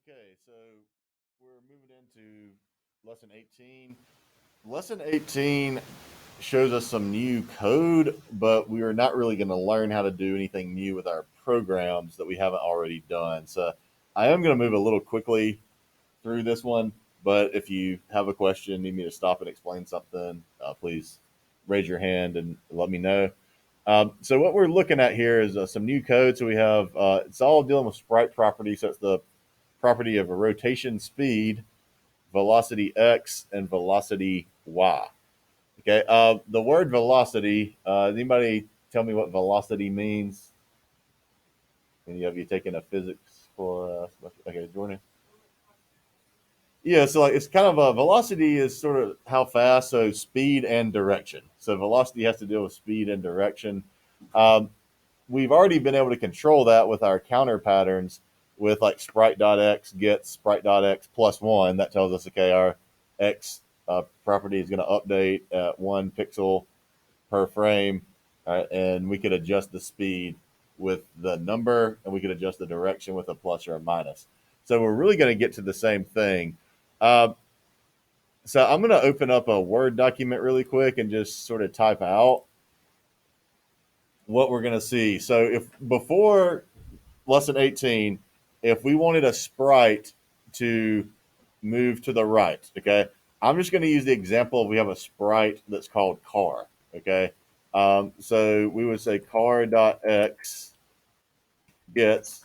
Okay, so we're moving into lesson 18. Lesson 18 shows us some new code, but we are not really going to learn how to do anything new with our programs that we haven't already done. So I am going to move a little quickly through this one, but if you have a question, need me to stop and explain something, please raise your hand and let me know. So what we're looking at here is some new code. So we have it's all dealing with sprite properties. So it's the property of a rotation speed, velocity x, and velocity y. Okay. The word velocity. Anybody tell me what velocity means? Any of you taking a physics for? Okay, Jordan. Yeah, so like it's kind of a velocity is sort of how fast, so speed and direction. So velocity has to deal with speed and direction. Um, we've already been able to control that with our counter patterns with like sprite.x gets sprite.x plus one. That tells us, okay, our x property is going to update at 1 pixel per frame. All right, and we could adjust the speed with the number and we could adjust the direction with a plus or a minus. So we're really going to get to the same thing. Uh, so I'm going to open up a Word document really quick and just sort of type out what we're going to see. So if before lesson 18, if we wanted a sprite to move to the right, okay, I'm just going to use the example of we have a sprite that's called car, okay. So we would say car.x gets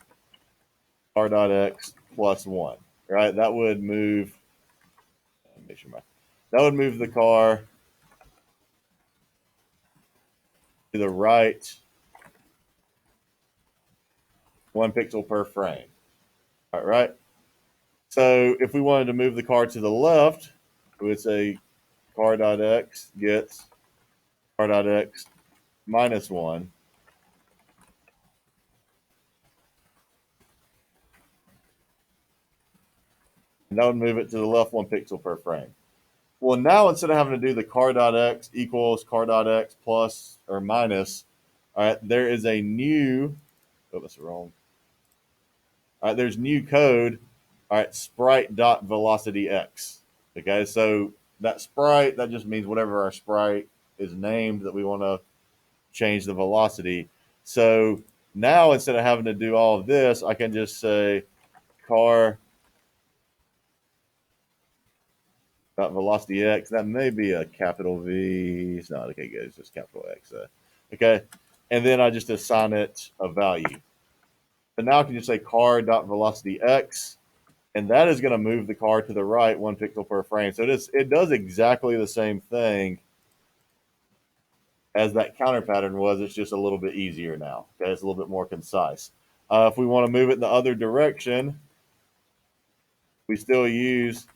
car.x plus one, right? That would move, make sure that would move the car to the right 1 pixel per frame. All right. So if we wanted to move the car to the left, we would say car.x gets car.x minus one. And that would move it to the left 1 pixel per frame. Well, now instead of having to do the car.x equals car.x plus or minus, all right, there is a new, oh, that's wrong. All right, there's new code, all right, sprite.velocityx. Okay, so that sprite, that just means whatever our sprite is named that we want to change the velocity. So now instead of having to do all of this, I can just say car dot velocity x. That may be a capital V. It's not okay. Good. It's just capital X. Okay, and then I just assign it a value. But now I can just say car dot velocity x, and that is going to move the car to the right 1 pixel per frame. So it does exactly the same thing as that counter pattern was. It's just a little bit easier now. Okay, it's a little bit more concise. If we want to move it in the other direction, we still use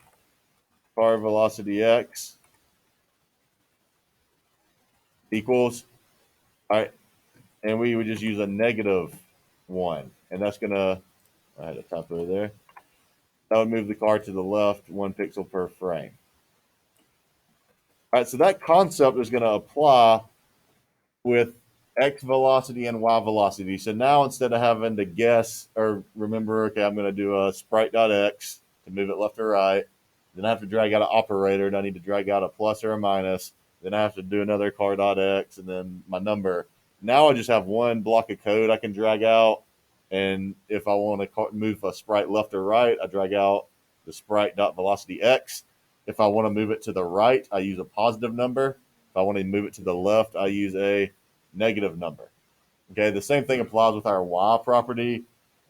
car velocity x equals, all right, and we would just use a negative one, and that's gonna, I had a typo there. That would move the car to the left 1 pixel per frame. All right, so that concept is going to apply with x velocity and y velocity. So now instead of having to guess or remember, okay, I'm going to do a sprite.x to move it left or right, then I have to drag out an operator, and I need to drag out a plus or a minus. Then I have to do another car.x and then my number. Now I just have one block of code I can drag out. And if I want to move a sprite left or right, I drag out the sprite.velocity x. If I want to move it to the right, I use a positive number. If I want to move it to the left, I use a negative number. Okay, the same thing applies with our y property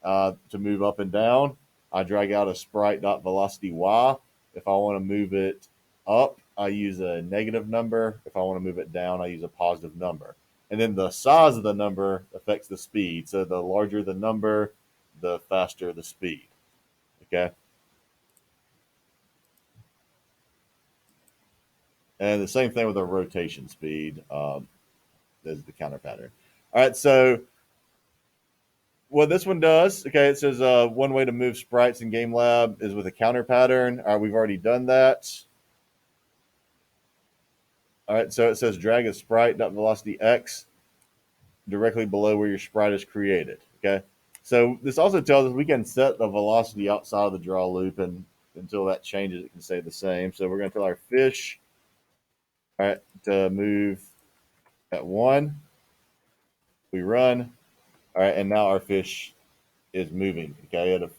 to move up and down. I drag out a sprite.velocity y. If I want to move it up, I use a negative number. If I want to move it down, I use a positive number. And then the size of the number affects the speed. So the larger the number, the faster the speed. Okay. And the same thing with a rotation speed as the counter pattern. All right. So what this one does, okay, it says one way to move sprites in Game Lab is with a counter pattern. All right, we've already done that. All right, so it says drag a sprite.velocity x directly below where your sprite is created. Okay, So this also tells us we can set the velocity outside of the draw loop, and until that changes, it can stay the same. So we're going to tell our fish, all right, to move at 1. We run, all right, and now our fish is moving, okay, at a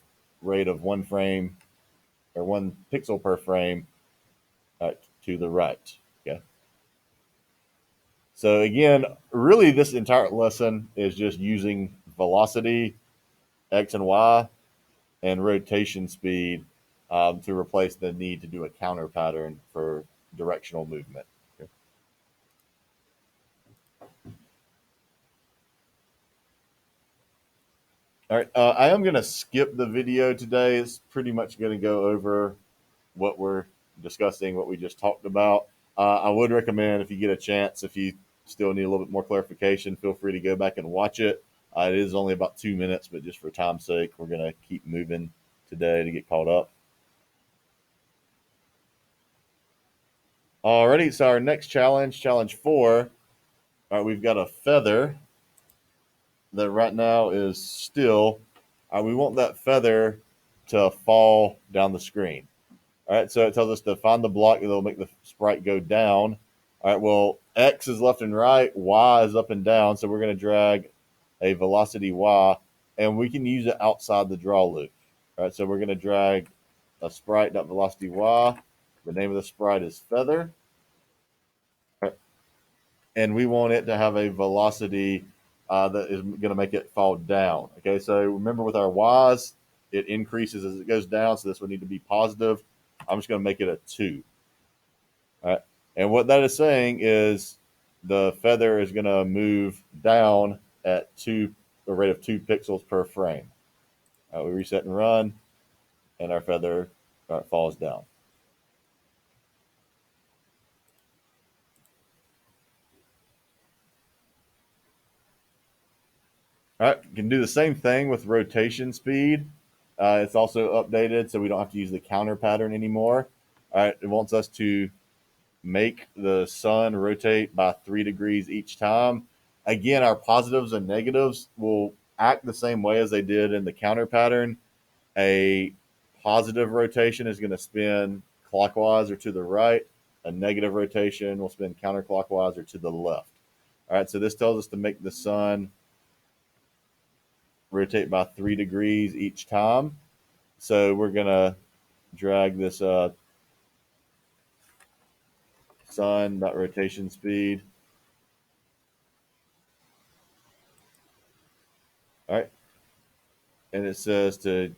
rate of 1 frame or 1 pixel per frame, to the right. Okay. So again, really, this entire lesson is just using velocity, x and y, and rotation speed to replace the need to do a counter pattern for directional movement. Okay. All right, I am going to skip the video today. It's pretty much going to go over what we're discussing, what we just talked about. I would recommend, if you get a chance, if you still need a little bit more clarification, feel free to go back and watch it. It is only about 2 minutes, but just for time's sake, we're going to keep moving today to get caught up. Alrighty, so our next challenge, challenge 4. All right, we've got a feather that right now is still. We want that feather to fall down the screen. All right, so it tells us to find the block that will make the sprite go down. All right, well, X is left and right, Y is up and down, so we're going to drag a velocity Y, and we can use it outside the draw loop. All right, so we're going to drag a sprite.velocity Y. The name of the sprite is feather. All right, and we want it to have a velocity that is going to make it fall down. Okay, so remember with our Y's, it increases as it goes down, so this would need to be positive. I'm just going to make it a 2. All right. And what that is saying is the feather is going to move down at a rate of 2 pixels per frame. We reset and run, and our feather falls down. All right, you can do the same thing with rotation speed. It's also updated, so we don't have to use the counter pattern anymore. All right, it wants us to make the sun rotate by 3 degrees each time. Again, our positives and negatives will act the same way as they did in the counter pattern. A positive rotation is going to spin clockwise or to the right. A negative rotation will spin counterclockwise or to the left. All right, so this tells us to make the sun rotate by 3 degrees each time. So we're going to drag this sun rotation speed. All right. And it says to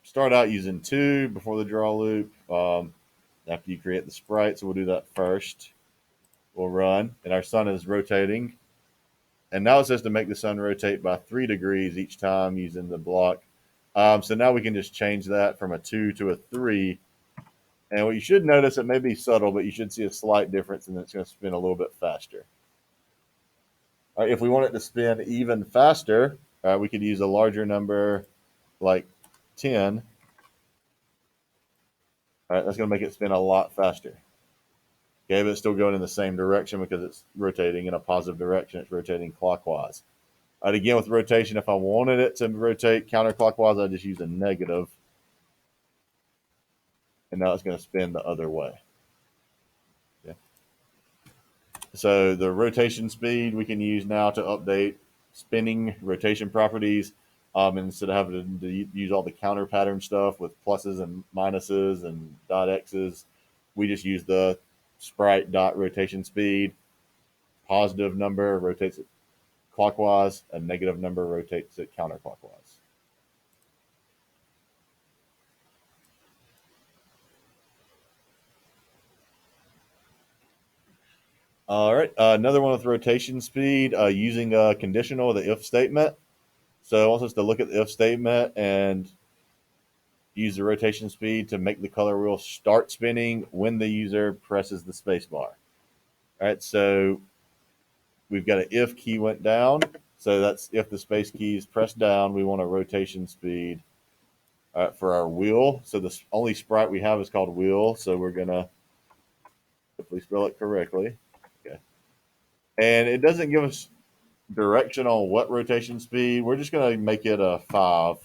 start out using 2 before the draw loop after you create the sprite. So we'll do that first. We'll run, and our sun is rotating. And now it says to make the sun rotate by 3 degrees each time using the block. So now we can just change that from a 2 to a 3. And what you should notice, it may be subtle, but you should see a slight difference, and it's going to spin a little bit faster. All right, if we want it to spin even faster, we could use a larger number like 10. All right, that's going to make it spin a lot faster. Okay, but it's still going in the same direction because it's rotating in a positive direction. It's rotating clockwise. All right, again, with rotation, if I wanted it to rotate counterclockwise, I'd just use a negative. And now it's going to spin the other way. Yeah. So the rotation speed we can use now to update spinning rotation properties. Instead of having to use all the counter pattern stuff with pluses and minuses and dot X's, we just use the sprite dot rotation speed. Positive number rotates it clockwise, a negative number rotates it counterclockwise. All right, another one with rotation speed using a conditional, the if statement. So it wants us to look at the if statement and use the rotation speed to make the color wheel start spinning when the user presses the space bar. All right, so we've got an if key went down. So that's if the space key is pressed down, we want a rotation speed for our wheel. So the only sprite we have is called wheel. So we're going to hopefully spell it correctly. Okay. And it doesn't give us direction on what rotation speed. We're just going to make it a 5. All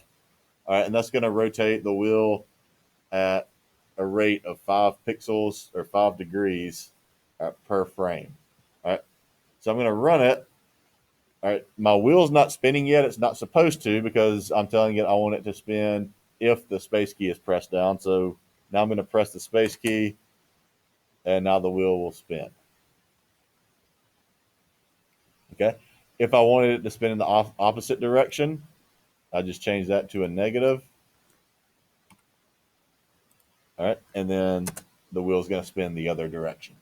right, and that's going to rotate the wheel at a rate of 5 pixels or 5 degrees per frame. All right, so I'm going to run it. All right, my wheel's not spinning yet. It's not supposed to because I'm telling it I want it to spin if the space key is pressed down. So now I'm going to press the space key, and now the wheel will spin. Okay. If I wanted it to spin in the opposite direction, I just change that to a negative. All right, and then the wheel's going to spin the other direction.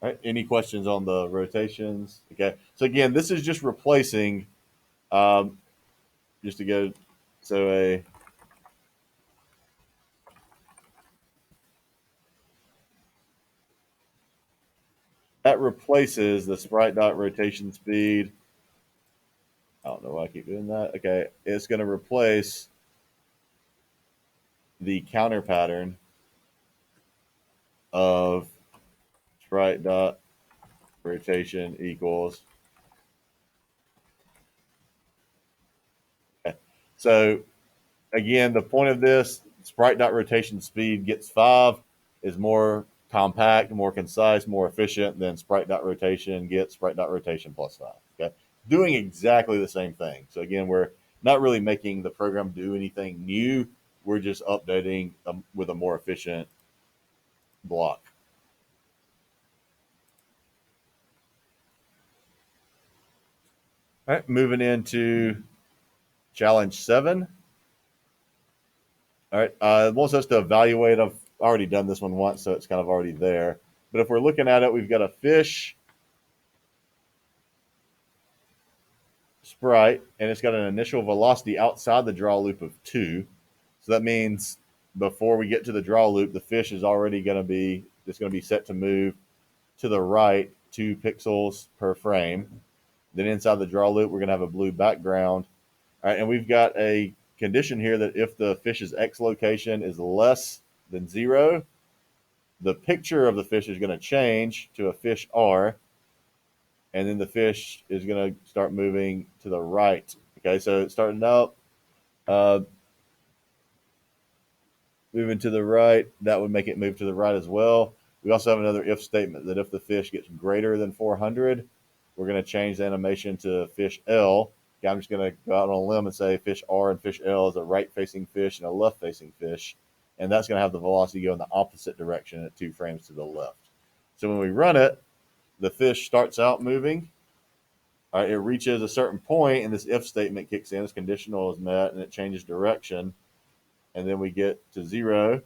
All right. Any questions on the rotations? Okay. So again, this is just replacing, um, just to go. So that replaces the sprite dot rotation speed. I don't know why I keep doing that. Okay, it's going to replace the counter pattern of sprite dot rotation equals. Okay. So again, the point of this sprite dot rotation speed gets 5 is more compact, more concise, more efficient than sprite dot rotation gets sprite dot rotation plus 5. Okay, doing exactly the same thing. So again, we're not really making the program do anything new. We're just updating with a more efficient block. All right, moving into challenge 7. All right, it wants us to evaluate. I've already done this one once, so it's kind of already there. But if we're looking at it, we've got a fish sprite, and it's got an initial velocity outside the draw loop of 2. So that means before we get to the draw loop, the fish is already going to be, it's going to be set to move to the right 2 pixels per frame. Then inside the draw loop, we're going to have a blue background. All right, and we've got a condition here that if the fish's X location is less than 0, the picture of the fish is going to change to a fish R, and then the fish is going to start moving to the right. Okay, so it's starting out, uh, moving to the right. That would make it move to the right as well. We also have another if statement that if the fish gets greater than 400, we're going to change the animation to fish L. Okay, I'm just going to go out on a limb and say fish R and fish L is a right-facing fish and a left-facing fish, and that's going to have the velocity go in the opposite direction at 2 frames to the left. So when we run it, the fish starts out moving. All right, it reaches a certain point, and this if statement kicks in. This conditional is met, and it changes direction, and then we get to 0.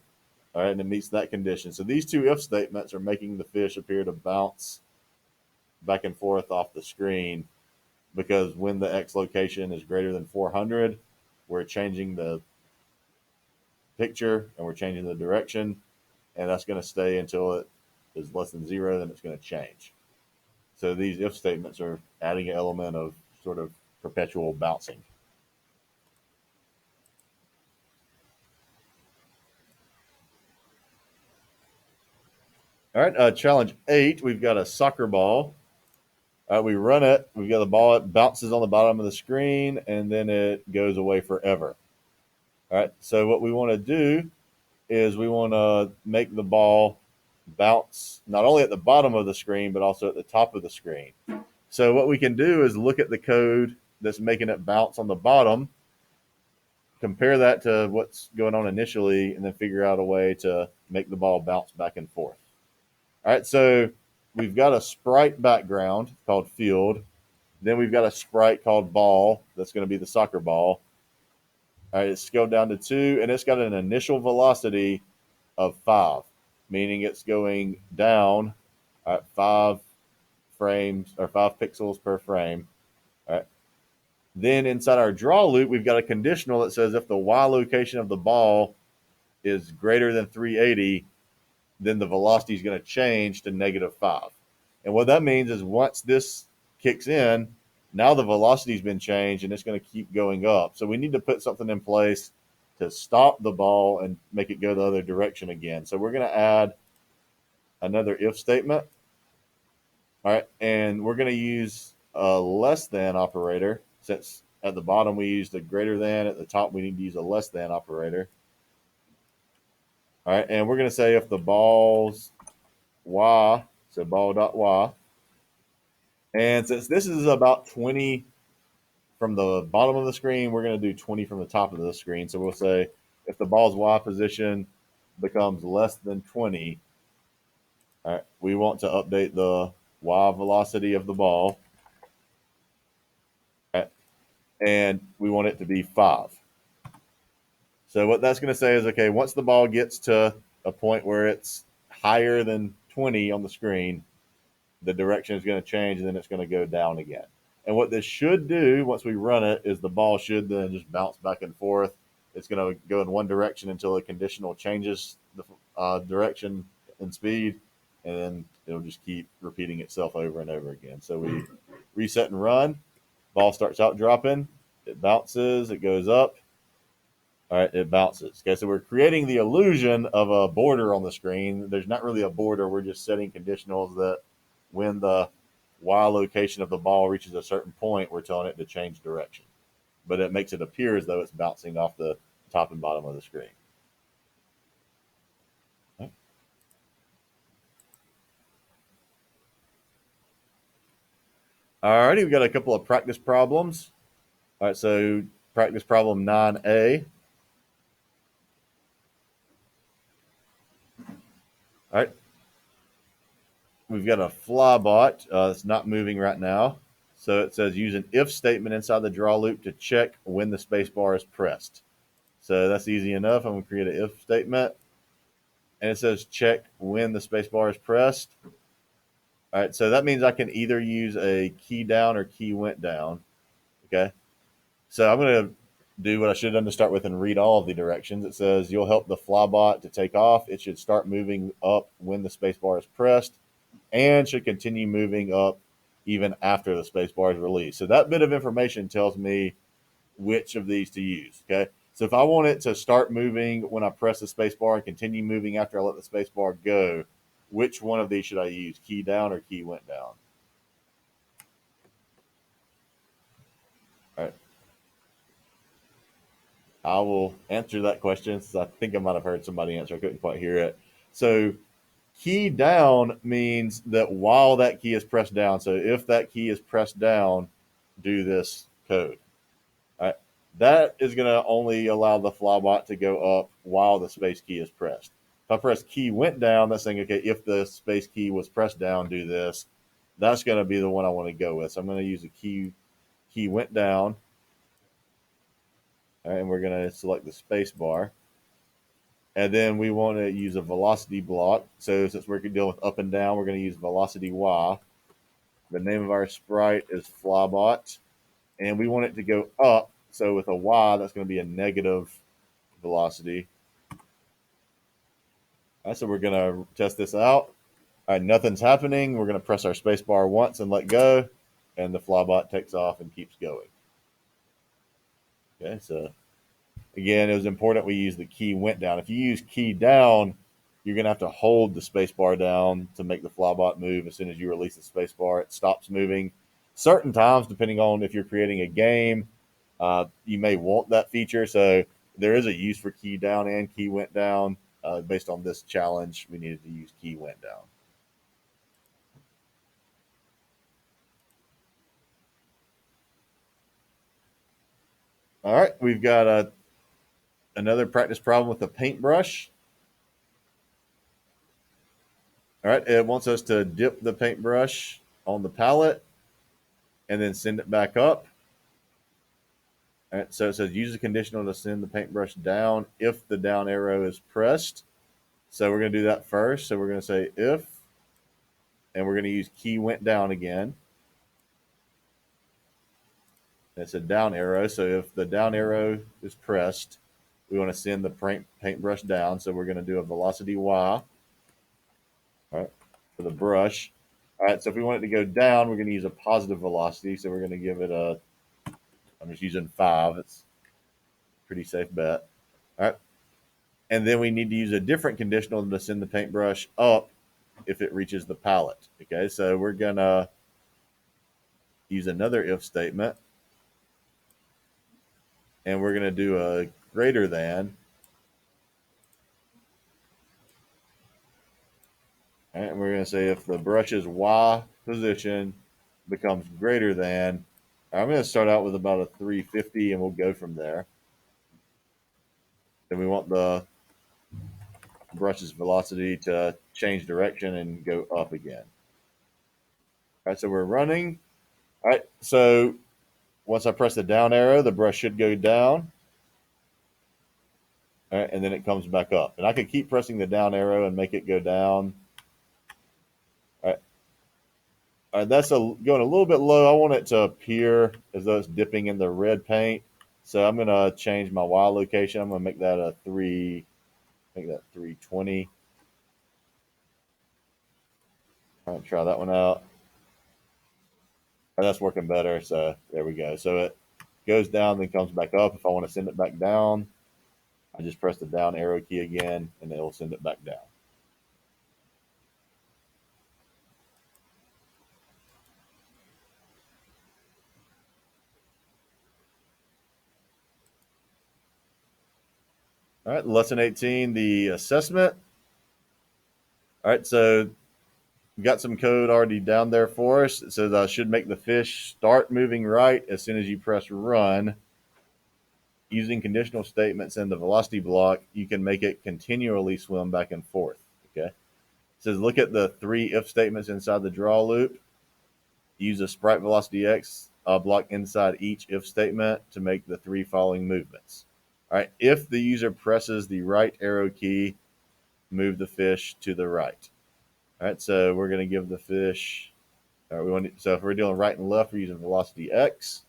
All right, and it meets that condition. So these two if statements are making the fish appear to bounce back and forth off the screen because when the X location is greater than 400, we're changing the picture and we're changing the direction, and that's going to stay until it is less than 0, then it's going to change. So these if statements are adding an element of sort of perpetual bouncing. All right, challenge 8, we've got a soccer ball. We run it. We've got the ball. It bounces on the bottom of the screen, and then it goes away forever. All right. So what we want to do is we want to make the ball bounce not only at the bottom of the screen but also at the top of the screen. So what we can do is look at the code that's making it bounce on the bottom, compare that to what's going on initially, and then figure out a way to make the ball bounce back and forth. All right. So we've got a sprite background called field. Then we've got a sprite called ball. That's going to be the soccer ball. All right, it's scaled down to 2, and it's got an initial velocity of 5, meaning it's going down at 5 frames or 5 pixels per frame. All right. Then inside our draw loop, we've got a conditional that says if the Y location of the ball is greater than 380, then the velocity is going to change to -5. And what that means is once this kicks in, now the velocity's been changed and it's going to keep going up. So we need to put something in place to stop the ball and make it go the other direction again. So we're going to add another if statement. All right, and we're going to use a less than operator since at the bottom we used a greater than, at the top we need to use a less than operator. All right, and we're going to say if the ball's y, so ball.y, and since this is about 20 from the bottom of the screen, we're going to do 20 from the top of the screen. So we'll say if the ball's y position becomes less than 20, all right, we want to update the y velocity of the ball, all right, and we want it to be 5. So what that's going to say is, okay, once the ball gets to a point where it's higher than 20 on the screen, the direction is going to change and then it's going to go down again. And what this should do once we run it is the ball should then just bounce back and forth. It's going to go in one direction until the conditional changes the direction and speed, and then it'll just keep repeating itself over and over again. So we reset and run. Ball starts out dropping. It bounces. It goes up. All right, it bounces. Okay, so we're creating the illusion of a border on the screen. There's not really a border. We're just setting conditionals that when the y location of the ball reaches a certain point, we're telling it to change direction. But it makes it appear as though it's bouncing off the top and bottom of the screen. All righty, we've got a couple of practice problems. All right, so practice problem 9A. All right, we've got a flybot that's not moving right now. So it says use an if statement inside the draw loop to check when the space bar is pressed. So that's easy enough. I'm going to create an if statement. And it says check when the space bar is pressed. All right, so that means I can either use a key down or key went down. Okay, so I'm going to do what I should have done to start with and read all of the directions. It says you'll help the flybot to take off. It should start moving up when the space bar is pressed and should continue moving up even after the space bar is released. So that bit of information tells me which of these to use. Okay, so if I want it to start moving when I press the space bar and continue moving after I let the space bar go, which one of these should I use? Key down or key went down? All right. I will answer that question since I think I might have heard somebody answer. I couldn't quite hear it. So key down means that while that key is pressed down, so if that key is pressed down, do this code. All right. That is going to only allow the flybot to go up while the space key is pressed. If I press key went down, that's saying, okay, if the space key was pressed down, do this. That's going to be the one I want to go with. So I'm going to use a key went down. All right, and we're going to select the space bar. And then we want to use a velocity block. So since we're dealing with up and down, we're going to use velocity Y. The name of our sprite is flybot. And we want it to go up. So with a Y, that's going to be a negative velocity. All right, so we're going to test this out. All right, nothing's happening. We're going to press our space bar once and let go. And the flybot takes off and keeps going. Okay, so again, it was important we use the key went down. If you use key down, you're going to have to hold the space bar down to make the flybot move. As soon as you release the space bar, it stops moving. Certain times, depending on if you're creating a game, you may want that feature. So there is a use for key down and key went down. Based on this challenge, we needed to use key went down. All right, we've got another practice problem with the paintbrush. All right, it wants us to dip the paintbrush on the palette and then send it back up. All right, so it says use a conditional to send the paintbrush down if the down arrow is pressed. So we're going to do that first. So we're going to say if, and we're going to use key went down again. It's a down arrow. So if the down arrow is pressed, we want to send the paintbrush down. So we're going to do a velocity Y, all right, for the brush. All right, so if we want it to go down, we're going to use a positive velocity. So we're going to give it I'm just using 5. It's a pretty safe bet. All right. And then we need to use a different conditional to send the paintbrush up if it reaches the pallet. Okay, so we're gonna use another if statement, and we're gonna do a greater than. All right, and we're gonna say if the brush's Y position becomes greater than. I'm gonna start out with about a 350, and we'll go from there. Then we want the brush's velocity to change direction and go up again. All right, so we're running. All right, so once I press the down arrow, the brush should go down. All right, and then it comes back up. And I can keep pressing the down arrow and make it go down. All right, all right, that's going a little bit low. I want it to appear as though it's dipping in the red paint. So I'm going to change my Y location. I'm going to make that a 3, make that 320. All right, try that one out. Oh, that's working better. So there we go. So it goes down, then comes back up. If I want to send it back down, I just press the down arrow key again, and it'll send it back down. All right, lesson 18, the assessment. All right, so we got some code already down there for us. It says I should make the fish start moving right as soon as you press run. Using conditional statements in the velocity block, you can make it continually swim back and forth. Okay. It says look at the 3 if statements inside the draw loop. Use a sprite velocity x block inside each if statement to make the 3 following movements. All right. If the user presses the right arrow key, move the fish to the right. All right. So we're going to give the fish. All right, so if we're doing right and left, we're using velocity x.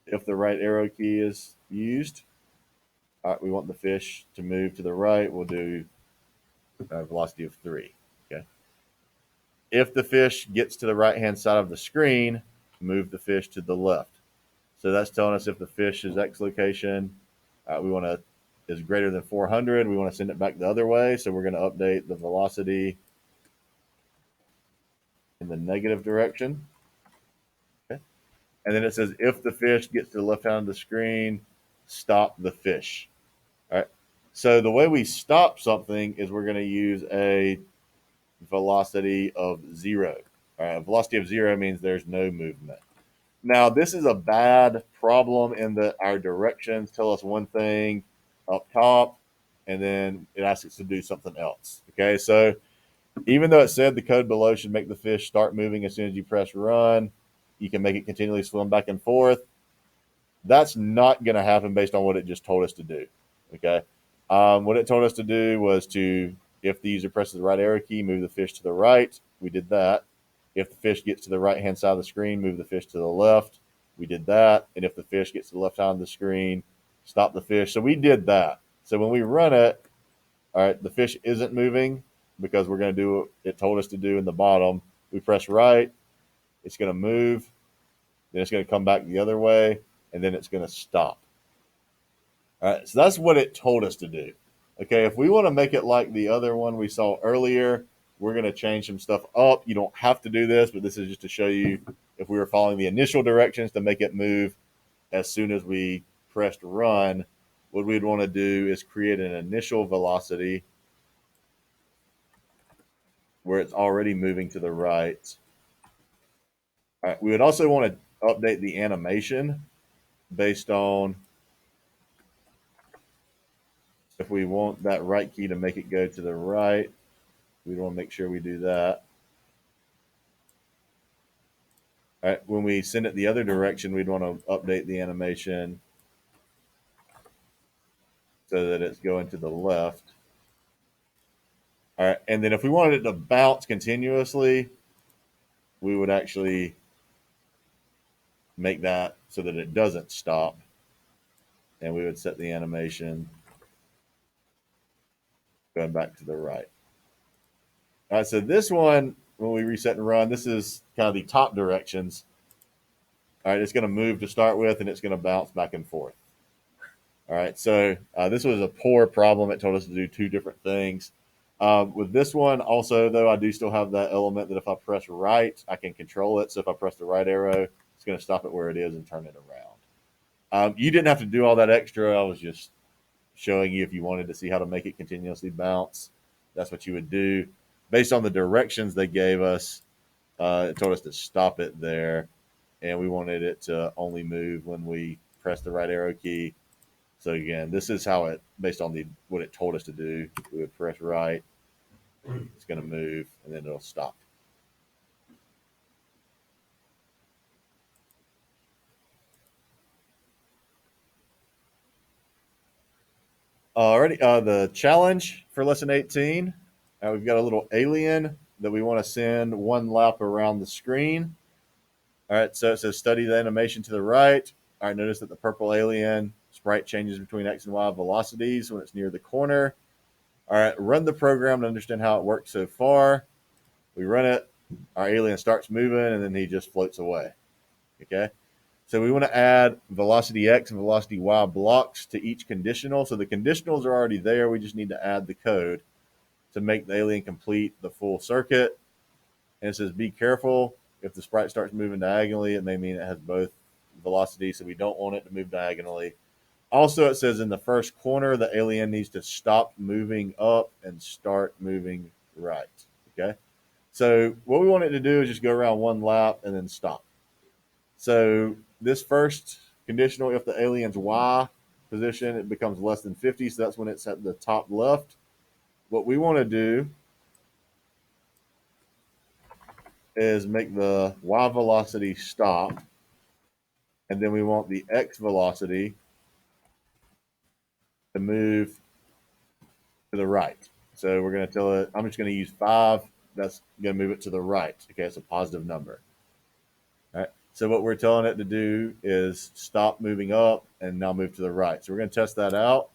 If the right arrow key is used, all right, we want the fish to move to the right. We'll do velocity of 3. Okay. If the fish gets to the right-hand side of the screen, move the fish to the left. So that's telling us if the fish's x location we want to is greater than 400, we want to send it back the other way. So we're going to update the velocity in the negative direction. Okay. And then it says if the fish gets to the left hand of the screen, stop the fish. All right. So the way we stop something is we're going to use a velocity of 0. All right. A velocity of 0 means there's no movement. Now, this is a bad problem in that our directions tell us one thing up top, and then it asks us to do something else. Okay, so even though it said the code below should make the fish start moving as soon as you press run, you can make it continually swim back and forth. That's not going to happen based on what it just told us to do. Okay, what it told us to do was to, if the user presses the right arrow key, move the fish to the right. We did that. If the fish gets to the right-hand side of the screen, move the fish to the left. We did that. And if the fish gets to the left side of the screen, stop the fish. So we did that. So when we run it, all right, the fish isn't moving because we're going to do what it told us to do in the bottom. We press right, it's going to move, then it's going to come back the other way, and then it's going to stop. All right, so that's what it told us to do. Okay, if we want to make it like the other one we saw earlier, we're going to change some stuff up. You don't have to do this, but this is just to show you if we were following the initial directions to make it move as soon as we pressed run, what we'd want to do is create an initial velocity where it's already moving to the right. All right, we would also want to update the animation based on if we want that right key to make it go to the right. We want to make sure we do that. All right, when we send it the other direction, we'd want to update the animation so that it's going to the left. All right, and then if we wanted it to bounce continuously, we would actually make that so that it doesn't stop, and we would set the animation going back to the right. All right, so this one, when we reset and run, this is kind of the top directions. All right, it's going to move to start with, and it's going to bounce back and forth. All right, so this was a poor problem. It told us to do 2 different things. With this one, also though, I do still have that element that if I press right, I can control it. So if I press the right arrow, it's going to stop it where it is and turn it around. You didn't have to do all that extra. I was just showing you if you wanted to see how to make it continuously bounce. That's what you would do. Based on the directions they gave us, it told us to stop it there, and we wanted it to only move when we press the right arrow key. So again, this is how it, based on the what it told us to do, we would press right, it's going to move, and then it'll stop. Alrighty, the challenge for lesson 18. We've got a little alien that we want to send one lap around the screen. All right, so it says study the animation to the right. All right, notice that the purple alien sprite changes between X and Y velocities when it's near the corner. All right, run the program to understand how it works so far. We run it, our alien starts moving, and then he just floats away. Okay, so we want to add velocity X and velocity Y blocks to each conditional. So the conditionals are already there. We just need to add the code to make the alien complete the full circuit. And it says, be careful. If the sprite starts moving diagonally, it may mean it has both velocities, so we don't want it to move diagonally. Also, it says in the first corner, the alien needs to stop moving up and start moving right. Okay. So what we want it to do is just go around one lap and then stop. So this first conditional, if the alien's Y position, it becomes less than 50. So that's when it's at the top left. What we want to do is make the Y velocity stop. And then we want the X velocity to move to the right. So we're going to tell it, I'm just going to use 5. That's going to move it to the right. Okay, it's a positive number. All right. So what we're telling it to do is stop moving up and now move to the right. So we're going to test that out.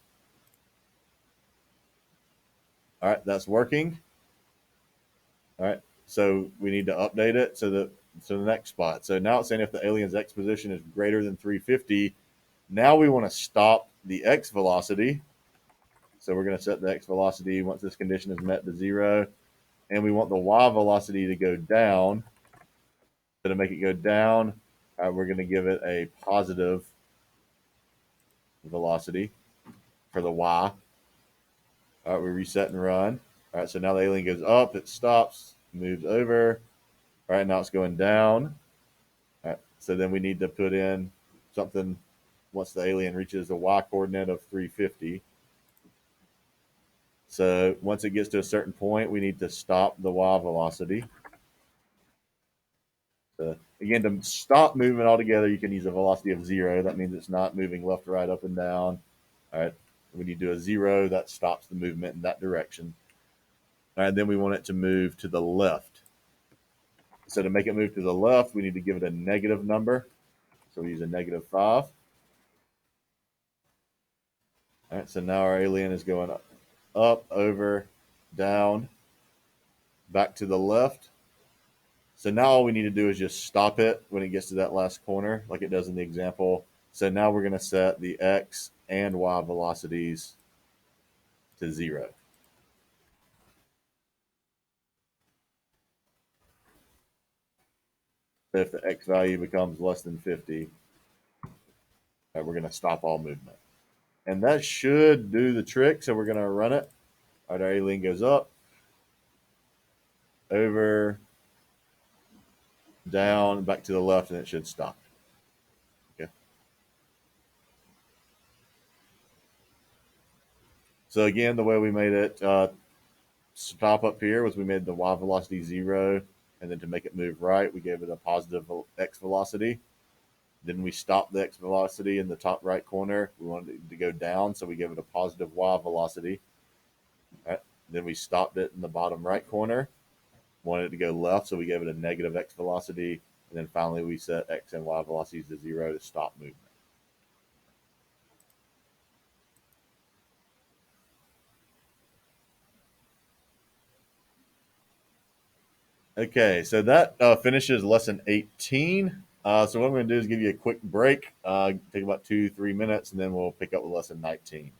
All right, that's working. All right, so we need to update it to the next spot. So now it's saying if the alien's X position is greater than 350, now we want to stop the X velocity. So we're going to set the X velocity once this condition is met to 0. And we want the Y velocity to go down. So to make it go down, we're going to give it a positive velocity for the Y. All right, we reset and run. All right, so now the alien goes up, it stops, moves over. All right, now it's going down. All right, so then we need to put in something once the alien reaches the Y coordinate of 350. So once it gets to a certain point, we need to stop the Y velocity. So again, to stop moving altogether, you can use a velocity of 0. That means it's not moving left, right, up, and down. All right. When you do a 0, that stops the movement in that direction. All right. Then we want it to move to the left. So to make it move to the left, we need to give it a negative number. So we use a -5. All right. So now our alien is going up, over, down, back to the left. So now all we need to do is just stop it when it gets to that last corner, like it does in the example. So now we're going to set the X and Y velocities to 0. So if the X value becomes less than 50, we're going to stop all movement. And that should do the trick. So we're going to run it. All right, our alien goes up, over, down, back to the left, and it should stop. Okay. So again, the way we made it stop up here was we made the Y velocity 0, and then to make it move right, we gave it a positive X velocity. Then we stopped the X velocity in the top right corner. We wanted it to go down, so we gave it a positive Y velocity. Right. Then we stopped it in the bottom right corner. Wanted it to go left, so we gave it a negative X velocity. And then finally, we set X and Y velocities to 0 to stop movement. Okay, so that finishes lesson 18. So what I'm going to do is give you a quick break, take about 2-3 minutes, and then we'll pick up with lesson 19.